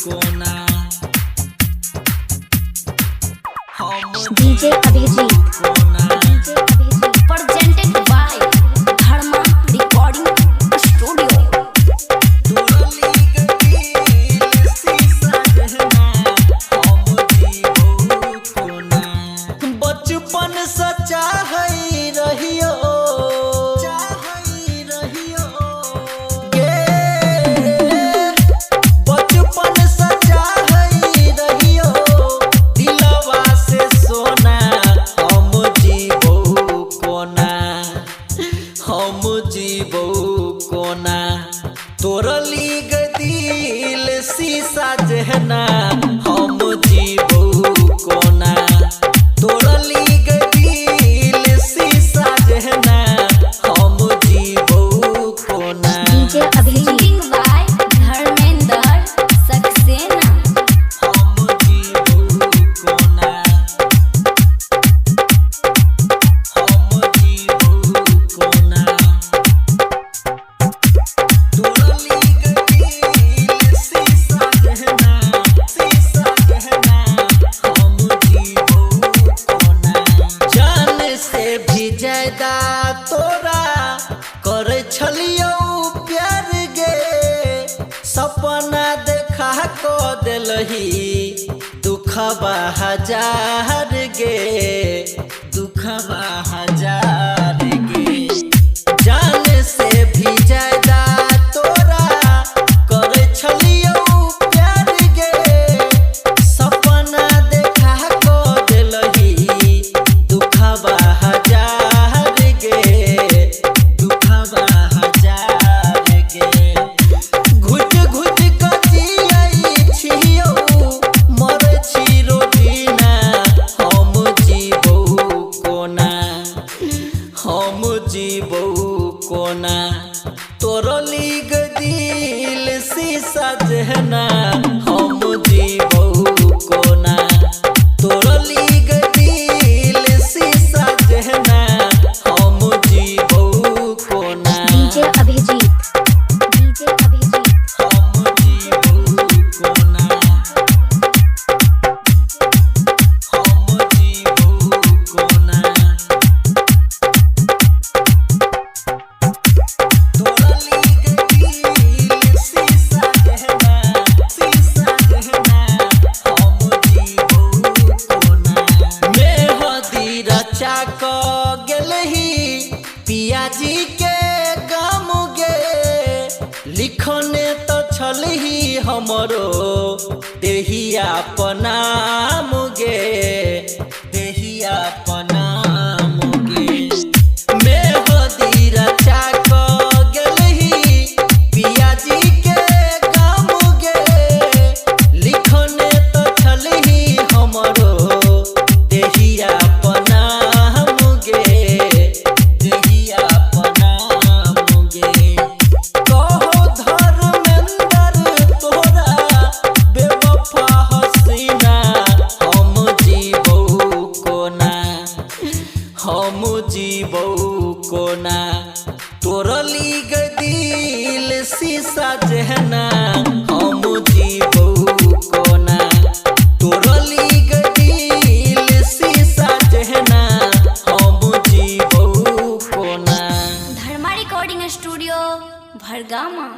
कोना DJ Abhijit presented by Dharma Recording Studio। बचपन सच्चा है रहियो बचपन सच्चा है रहियो दिलवा से सोना हम जीवो कोना तोरली गदिल शीशा जहना हम जीवो कोना तोरली गदिल शीशा जहना हम जीवो कोना। DJ Abhijit by Dharmender Saxena। हम जीवो कोना हम जीवो कोना तोरली गदिल शीशा जहना हम जीवो कोना। जान से भी ज्यादा तोरा करे छलियो प्यार गे सपना देखा को दिलही दुखबा हजार गे जान से भी ज्यादा तोरा करे छलियो प्यार गे सपना देखा को दिलही दुखबा हजार गे घुट घुट कजियाई छियो मर छिरो दीना हम जीवो कोना तोरली गदिल शीशा जहना हम जीवो कोना तोरली गदिल शीशा जहना हम जीवो कोना। DJ Abhijit हम जीवो कोना हम जीवो कोना तोरली गदिल शीशा जहना हम जीवो कोना। मेहदी रचा क गेलही पियाजी के गाम गे लिखने तो छलही हमरो देहिया पनाम गे मेहदी रचा क गेलही पियाजी के गाम गे लिखने तो छलही हमरो देहिया पनाम गे कहो धर्मेंद्र तोरा बेवफा हसीना हम जीवो कोना तोरली गदिल शीशा जहना हम जीवो कोना तोरली गदिल शीशा जहना हम जीवो कोना। Dharma Recording Studio, Bhargama।